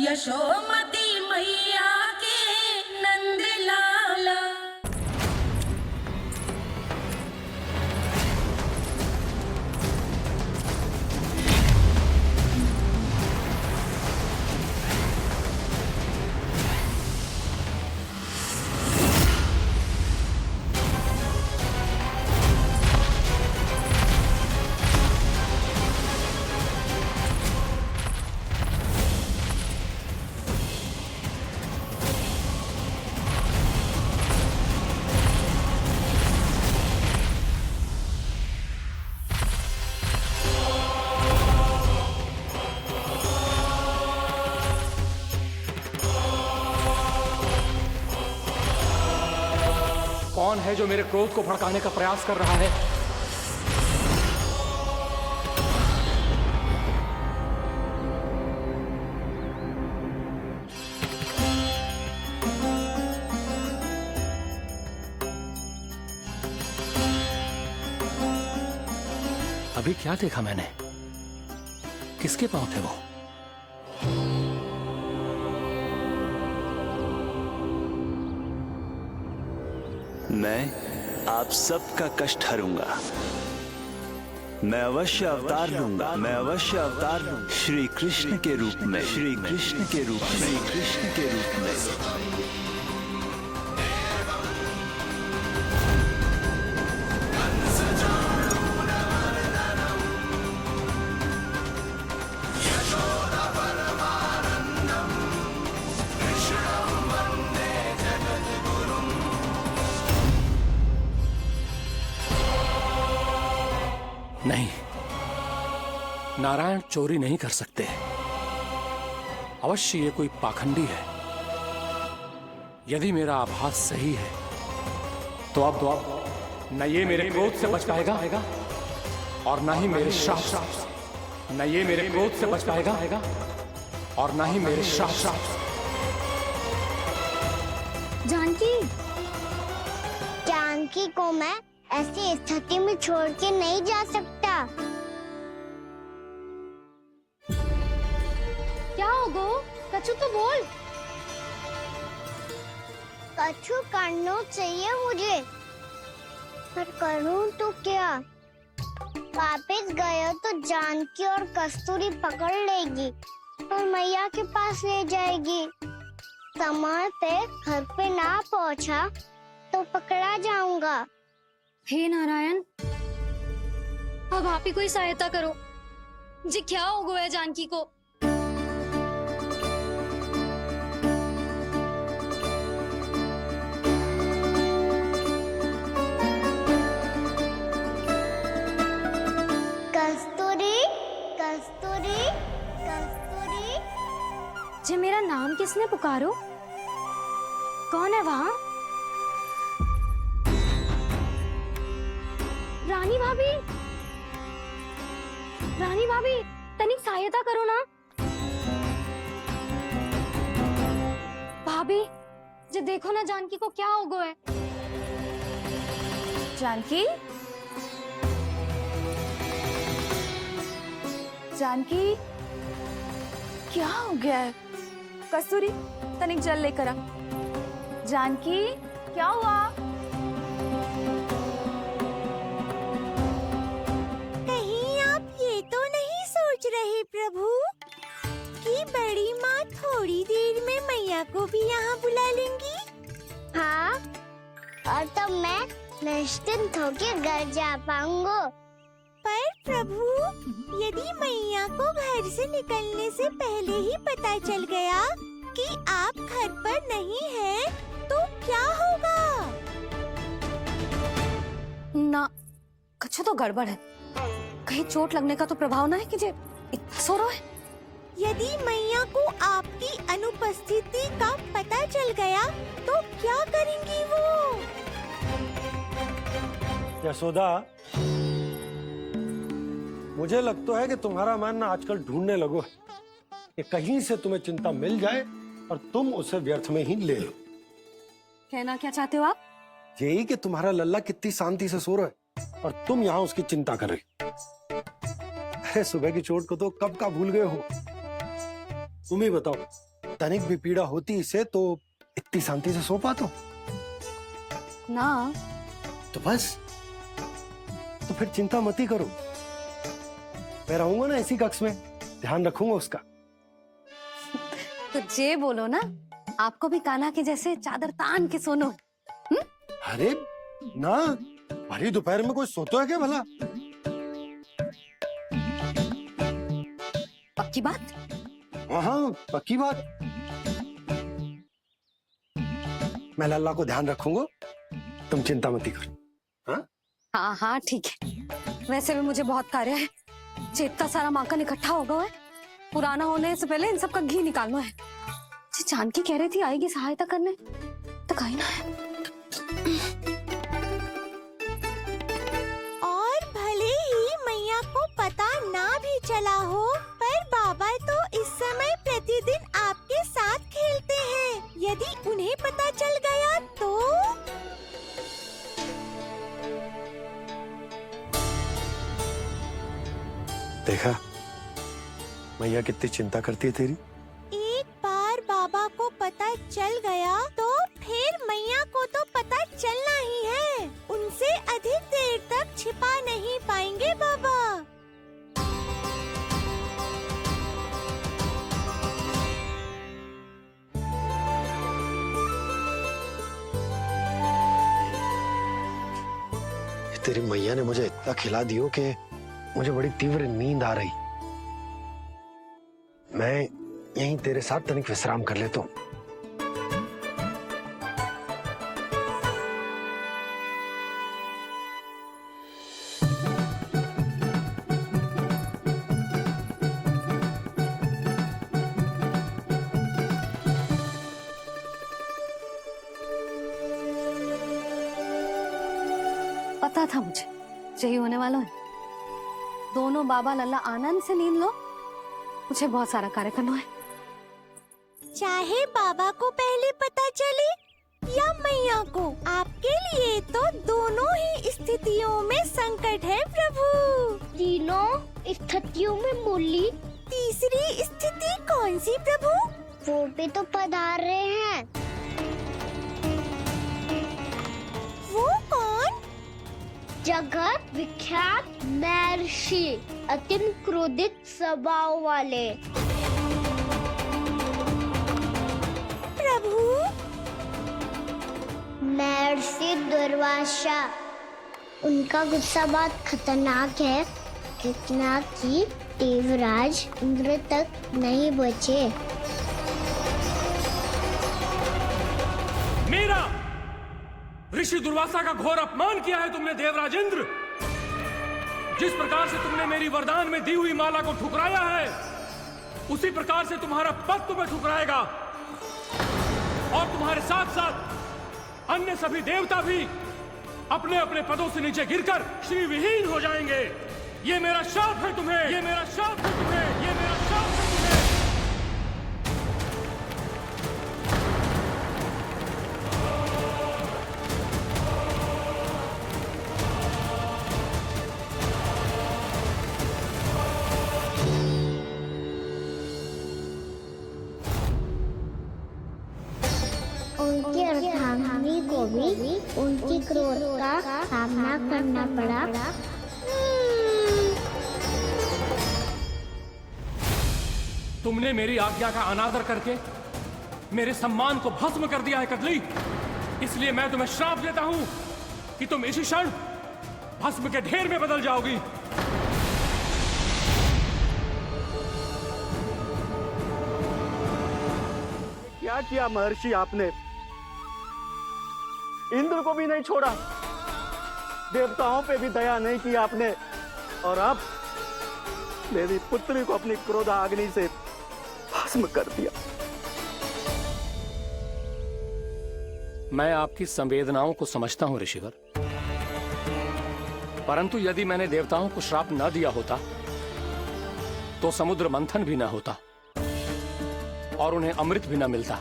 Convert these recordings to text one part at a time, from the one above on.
यशोमती मैया के नंद लाला। कौन है जो मेरे क्रोध को भड़काने का प्रयास कर रहा है? अभी क्या देखा मैंने? किसके पांव थे वो? मैं आप सबका कष्ट हरूंगा। मैं अवश्य अवतार लूंगा। मैं अवश्य अवतार लूंगा। श्री कृष्ण के रूप में। श्री कृष्ण के रूप में। श्री कृष्ण के रूप में। नहीं, नारायण चोरी नहीं कर सकते। अवश्य ये कोई पाखंडी है। यदि मेरा आभास सही है तो अब न ये मेरे क्रोध से बच पाएगा और न ही मेरे श्राप। न ये मेरे क्रोध से बच पाएगा और न ही मेरे श्राप। जानकी, जानकी को मैं ऐसी स्थिति में छोड़ के नहीं जा सकता। क्या हो गो? कछु तो बोल। कछु करना चाहिए मुझे, पर करूं तो क्या? वापस गया तो जानकी और कस्तूरी पकड़ लेगी और मैया के पास ले जाएगी। समय पे घर पे ना पहुंचा तो पकड़ा जाऊंगा। हे नारायण, अब आप ही कोई सहायता करो जी। क्या हो गया जानकी को? कस्तूरी, कस्तूरी, कस्तूरी। जी मेरा नाम किसने पुकारो? कौन है वहाँ? रानी भाभी, रानी भाभी, तनिक सहायता करो ना। भाभी, जी देखो ना जानकी को क्या हो गया है। जानकी, जानकी, क्या हो गया है? कस्तूरी, तनिक जल लेकर आ। जानकी, क्या हुआ? रहे प्रभु कि बड़ी माँ थोड़ी देर में मैया को भी यहाँ बुला लेंगी। हाँ, और तब मैं निश्चिंत होकर घर जा पाऊंगा। पर प्रभु, यदि मैया को घर से निकलने से पहले ही पता चल गया कि आप घर पर नहीं हैं, तो क्या होगा? ना, कुछ तो गड़बड़ है। कहीं चोट लगने का तो प्रभाव ना है कि जे इतना सो रहा है। यदि मैया को आपकी अनुपस्थिति का पता चल गया तो क्या करेंगी वो? यशोदा, मुझे लगता है कि तुम्हारा मन आजकल ढूंढने लगो है कि कहीं से तुम्हें चिंता मिल जाए और तुम उसे व्यर्थ में ही ले लो। कहना क्या चाहते हो आप? यही कि तुम्हारा लल्ला कितनी शांति से सो रहा है और तुम यहाँ उसकी चिंता कर रही। अरे सुबह की चोट को तो कब का भूल गए हो। तुम ही बताओ, तनिक भी पीड़ा होती इसे तो इतनी शांति से सो पातो? ना। तो बस, तो फिर चिंता मत ही करो, मैं रहूंगा ना इसी कक्ष में, ध्यान रखूंगा उसका। तो जे बोलो ना, आपको भी कान्हा के जैसे चादर तान के सोनो। अरे ना, भरी दोपहर में कोई सोता है क्या भला? पक्की बात? हाँ, पक्की बात। मैं लल्ला को ध्यान रखूंगा, तुम चिंता मत करो। हाँ हाँ ठीक है। वैसे भी मुझे बहुत कार्य है, इतना सारा माखन इकट्ठा होगा है, पुराना होने से पहले इन सब का घी निकालना है। जानकी कह रही थी आएगी सहायता करने, तो कहीं ना है। और भले ही मैया को पता ना भी चला हो, पर बाबा तो इस समय प्रतिदिन आपके साथ खेलते हैं। यदि उन्हें पता चल गया तो? देखा मैया कितनी चिंता करती है तेरी। एक बार बाबा को पता चल गया तो फिर मैया को तो पता चलना ही है। उनसे अधिक देर तक छिपा नहीं पाएंगे बाबा। तेरी मैया ने मुझे इतना खिला दियो कि मुझे बड़ी तीव्र नींद आ रही। मैं यहीं तेरे साथ तनिक विश्राम कर लेता हूँ। पता था मुझे यही होने वाला है। दोनों बाबा लल्ला आनंद से नींद लो, मुझे बहुत सारा कार्य करना है। चाहे बाबा को पहले पता चले या मैया को, आपके लिए तो दोनों ही स्थितियों में संकट है प्रभु। तीनों स्थितियों में मूली, तीसरी स्थिति कौन सी प्रभु? वो भी तो पधार रहे हैं। वो कौन? जगत विख्यात महर्षि, अत्यंत क्रोधित स्वभाव वाले। प्रभु महर्षि दुर्वासा। उनका गुस्सा बहुत खतरनाक है, इतना कि देवराज इंद्र तक नहीं बचे। मेरा ऋषि दुर्वासा का घोर अपमान किया है तुमने देवराज इंद्र। जिस प्रकार से तुमने मेरी वरदान में दी हुई माला को ठुकराया है, उसी प्रकार से तुम्हारा पद तुम्हें ठुकराएगा, और तुम्हारे साथ साथ अन्य सभी देवता भी अपने अपने पदों से नीचे गिरकर श्री विहीन हो जाएंगे। ये मेरा शाप है तुम्हें, ये मेरा शाप है तुम्हें, ये मेरा शाप है तुम्हें। उनकी अर्धांगिनी को भी उनकी क्रोध का सामना करना पड़ा। तुमने मेरी आज्ञा का अनादर करके मेरे सम्मान को भस्म कर दिया है कदली। इसलिए मैं तुम्हें श्राप देता हूं कि तुम इसी क्षण भस्म के ढेर में बदल जाओगी। क्या किया महर्षि आपने? इंद्र को भी नहीं छोड़ा, देवताओं पे भी दया नहीं की आपने, और अब मेरी पुत्री को अपनी क्रोधाग्नि से भस्म कर दिया। मैं आपकी संवेदनाओं को समझता हूं ऋषिवर, परंतु यदि मैंने देवताओं को श्राप न दिया होता तो समुद्र मंथन भी न होता और उन्हें अमृत भी न मिलता।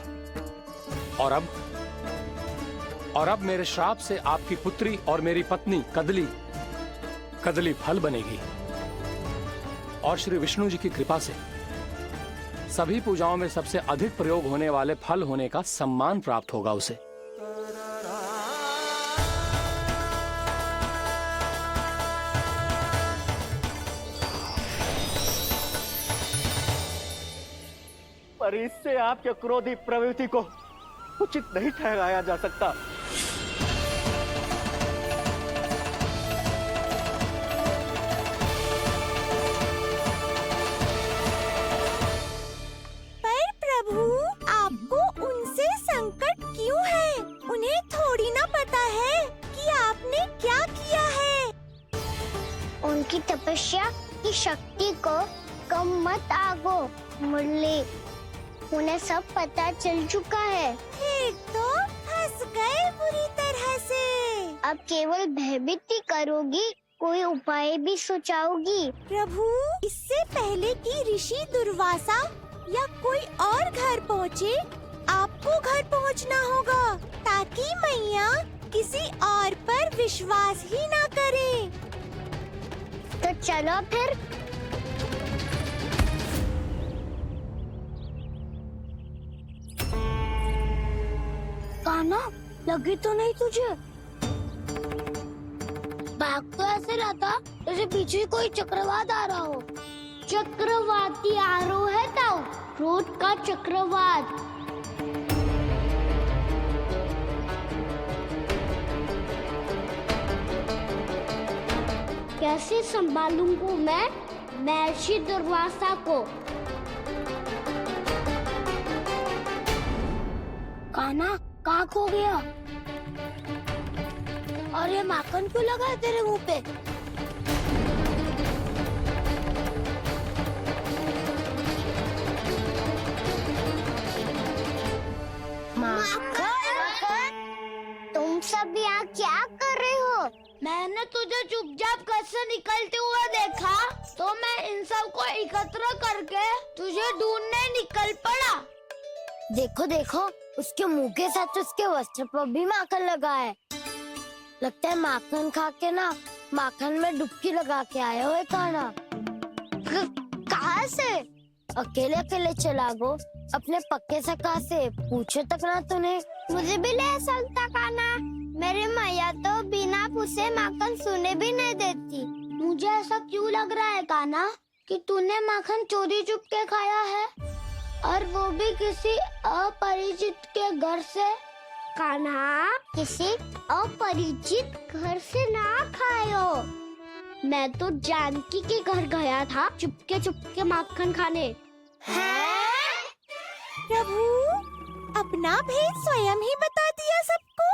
और अब मेरे श्राप से आपकी पुत्री और मेरी पत्नी कदली फल बनेगी, और श्री विष्णु जी की कृपा से सभी पूजाओं में सबसे अधिक प्रयोग होने वाले फल होने का सम्मान प्राप्त होगा उसे। पर इससे आपके क्रोधी प्रवृत्ति को उचित नहीं ठहराया जा सकता। पर प्रभु, आपको उनसे संकट क्यों है? उन्हें थोड़ी ना पता है कि आपने क्या किया है। उनकी तपस्या की शक्ति को कम मत आगो मुरली, उन्हें सब पता चल चुका है। फिर तो फंस गए बुरी तरह से। अब केवल भयभीत ही करोगी, कोई उपाय भी सोचाओगी? प्रभु, इससे पहले कि ऋषि दुर्वासा या कोई और घर पहुँचे, आपको घर पहुँचना होगा ताकि मैया किसी और पर विश्वास ही ना करे। तो चलो फिर। कान्हा, लगी तो नहीं तुझे? भाग तो ऐसे रहा था जैसे पीछे कोई चक्रवात आ रहा हो। चक्रवाती आरोह है ताऊ, क्रोध का चक्रवात। कैसे संभालूंगा मैं महर्षि दुर्वासा को? कान्हा, कहाँ खो गया? और ये माखन क्यों लगा है तेरे मुंह पे? माखन? तुम सब यहाँ क्या कर रहे हो? मैंने तुझे चुपचाप घर से निकलते हुए देखा, तो मैं इन सब को एकत्र करके तुझे ढूंढने निकल पड़ा। देखो देखो, उसके मुंह के साथ उसके वस्त्र पर भी माखन लगा है। लगता है माखन खा के ना माखन में डुबकी लगा के आया हुए कान्हा। कहाँ से? अकेले अकेले चला गो अपने पक्के सखा से, पूछो तक ना तूने। मुझे भी ले चलता कान्हा, मेरी मैया तो बिना पूछे माखन सुने भी नहीं देती। मुझे ऐसा क्यों लग रहा है कान्हा कि तूने माखन चोरी चुप के खाया है, और वो भी किसी अपरिचित के घर से? कान्हा, किसी अपरिचित घर से ना खायो। मैं तो जानकी के घर गया था चुपके माखन खाने। हैं? प्रभु, अपना भेद स्वयं ही बता दिया सबको।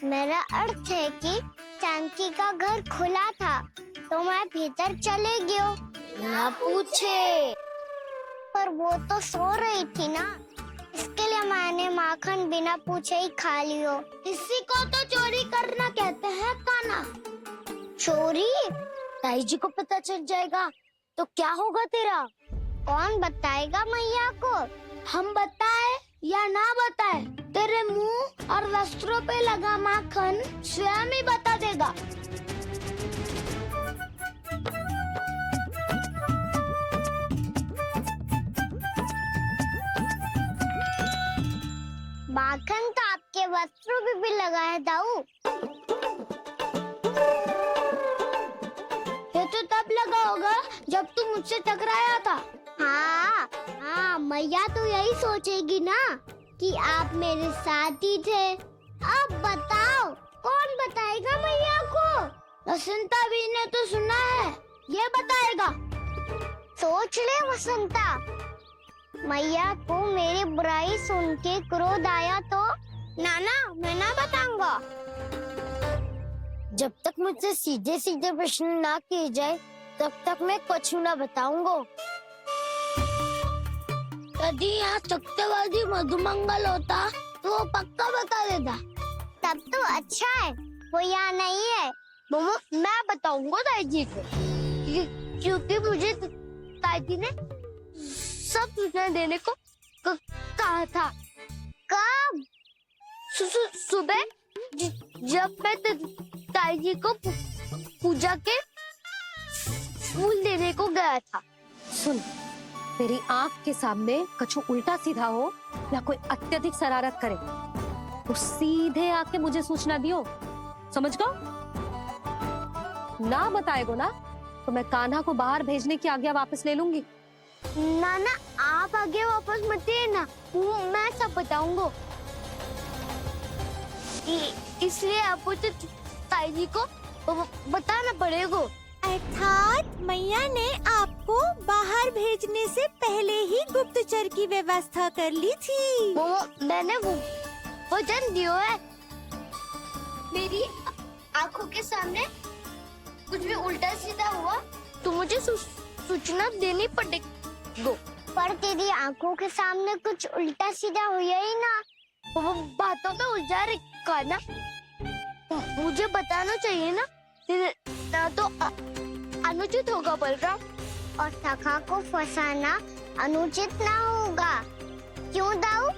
मेरा अर्थ है कि जानकी का घर खुला था तो मैं भीतर चले गयो। ना पूछे, पर वो तो सो रही थी ना, इसके लिए मैंने माखन बिना पूछे ही खा लियो। इसी को तो चोरी करना कहते हैं कान्हा। चोरी? ताई जी को पता चल जाएगा तो क्या होगा तेरा? कौन बताएगा मैया को? हम बताए या ना बताए, तेरे मुंह और वस्त्रों पे लगा माखन स्वयं ही बता देगा। माखन तो आपके वस्त्रों पे भी लगा है दाऊ। ये तो तब लगा होगा जब तू मुझसे टकराया था। हाँ, मैया तो यही सोचेगी ना कि आप मेरे साथ ही थे। अब बताओ, कौन बताएगा मैया को? वसंता भी ने तो सुना है, ये बताएगा। सोच ले वसंता, मैया को मेरी बुराई सुन के क्रोध आया तो? नाना, मैं ना बताऊंगा। जब तक मुझसे सीधे सीधे प्रश्न ना किए जाए तब तक मैं कुछ ना बताऊंगा। यदि यहाँ सत्यवादी मधुमंगल होता तो वो पक्का बता देता। तब तो अच्छा है वो यहाँ नहीं है। मैं बताऊंगा ताई जी को, क्योंकि मुझे ताई जी ने सब सूचना देने को कहा था। कब? सुबह जब मैं ताई जी को पूजा के फूल देने को गया था। सुन, तेरी आंख के सामने कछु उल्टा सीधा हो या कोई अत्यधिक शरारत करे तो सीधे आके मुझे सूचना दियो, समझ गो? ना बताएगो ना तो मैं कान्हा को बाहर भेजने की आज्ञा वापस ले लूंगी। नाना आप आगे वापस मत देना, मैं सब बताऊंगा। इसलिए आपको तो ताई जी को बताना पड़ेगा। अर्थात मैया ने आपको बाहर भेजने से पहले ही गुप्तचर की व्यवस्था कर ली थी। वो मैंने वो वचन दिया है। मेरी आंखों के सामने कुछ भी उल्टा सीधा हुआ तो मुझे सूचना देनी पड़ेगी। पर तेरी आंखों के सामने कुछ उल्टा सीधा हुआ ही ना, वो बातों में उलझा रखा ना, मुझे बताना चाहिए ना, ना तो अनुचित होगा बलराम। और सखा को फंसाना अनुचित ना होगा, क्यों दाऊ?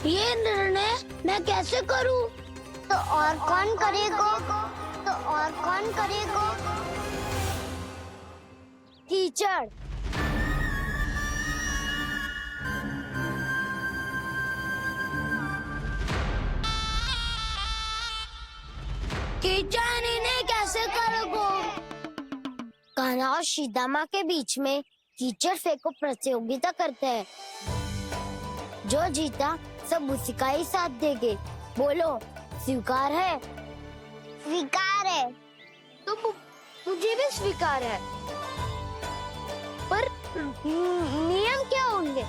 ये निर्णय मैं कैसे करूं? तो और कौन करेगा? कीचड़। कीचड़ इन्हें कैसे करोगे? कान्हा और सीता माँ के बीच में कीचड़ फेंको प्रतियोगिता करते हैं। जो जीता सब उसी का ही साथ देंगे। बोलो स्वीकार है? स्वीकार है। तो मुझे भी स्वीकार है, पर नियम क्या होंगे?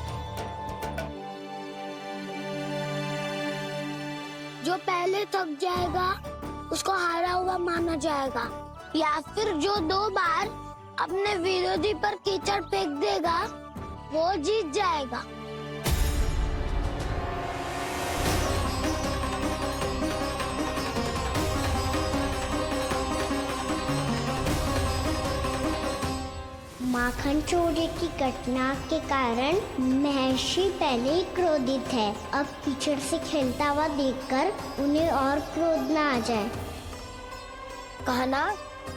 जो पहले थक जाएगा उसको हारा हुआ माना जाएगा, या फिर जो 2 बार अपने विरोधी पर कीचड़ फेंक देगा वो जीत जाएगा। माखन चोरी की घटना के कारण महर्षि पहले ही क्रोधित है। अब कीचड़ से खेलता हुआ देखकर उन्हें और क्रोध ना आ जाए। कहना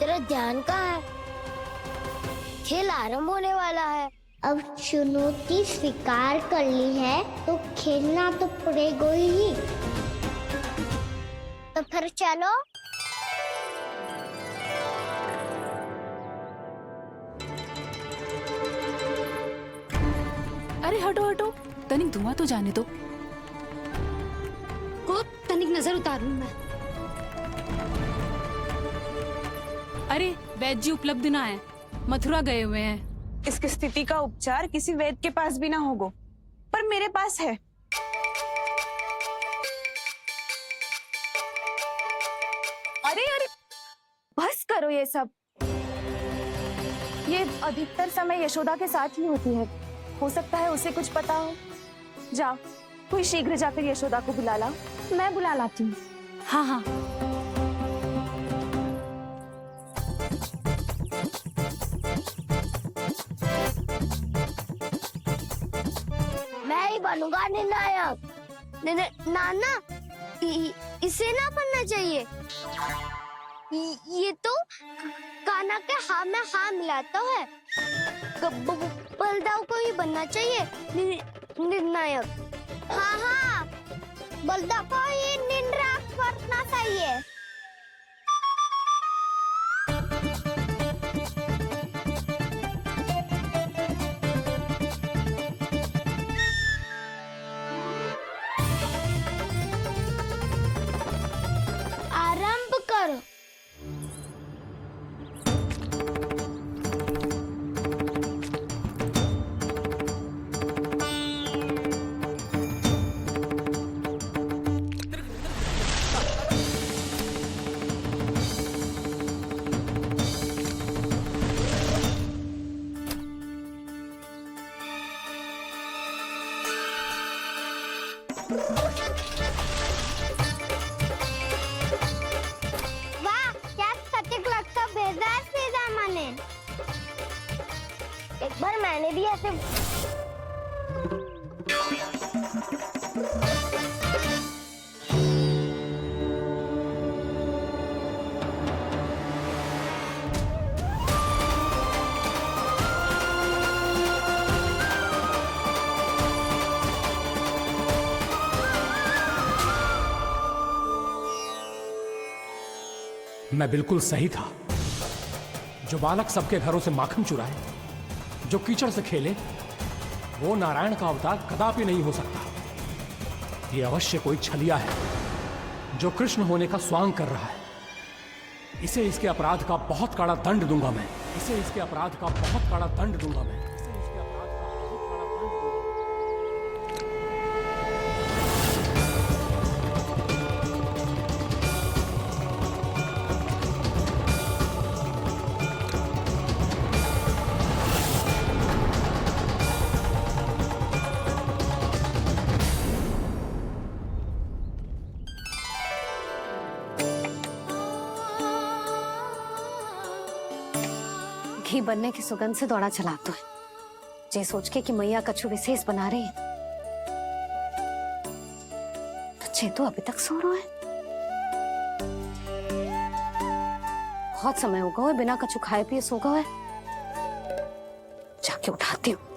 तेरा ध्यान कहाँ है? खेल आरंभ होने वाला है। अब चुनौती स्वीकार कर ली है तो खेलना तो पड़ेगा ही। तो फिर चलो। अरे हटो हटो, तनिक धुआं तो जाने दो। को तनिक नजर उतार लूं मैं। अरे वैद्य जी उपलब्ध ना है, मथुरा गए हुए हैं। इसकी स्थिति का उपचार किसी वैद्य के पास भी ना होगा, पर मेरे पास है। अरे अरे बस करो ये सब। ये अधिकतर समय यशोदा के साथ ही होती है। हो सकता है उसे कुछ पता हो। जा, कोई शीघ्र जाकर यशोदा को बुला ला। मैं बुला लाती हूँ। हाँ हाँ। मैं ही बनूंगा निर्णायक। नाना इसे ना बनना चाहिए। ये तो कान्हा के हाँ में हाँ मिलाता है। बलदाव को ही बनना चाहिए निर्णायक। हाँ हाँ, बलदाव को ही निर्णायक बनना चाहिए। आरंभ करो। वाह, क्या सटीक लगता भेजा सीधा माने। एक बार मैंने भी ऐसे मैं बिल्कुल सही था। जो बालक सबके घरों से माखन चुराए, जो कीचड़ से खेले, वो नारायण का अवतार कदापि नहीं हो सकता। ये अवश्य कोई छलिया है जो कृष्ण होने का स्वांग कर रहा है। इसे इसके अपराध का बहुत कड़ा दंड दूंगा मैं। इसे इसके अपराध का बहुत कड़ा दंड दूंगा मैं। इसे इसके अपराध का बहुत कड़ा दंड दूंगा। घी बनने की सुगंध से दौड़ा चला तो है, जे सोच के कि मैया कछु विशेष बना रही है, तो चेतु अभी तक सो रहा है। बहुत समय हो गया है, बिना कछु खाए पिए सो गया है। जाके उठाती हूँ।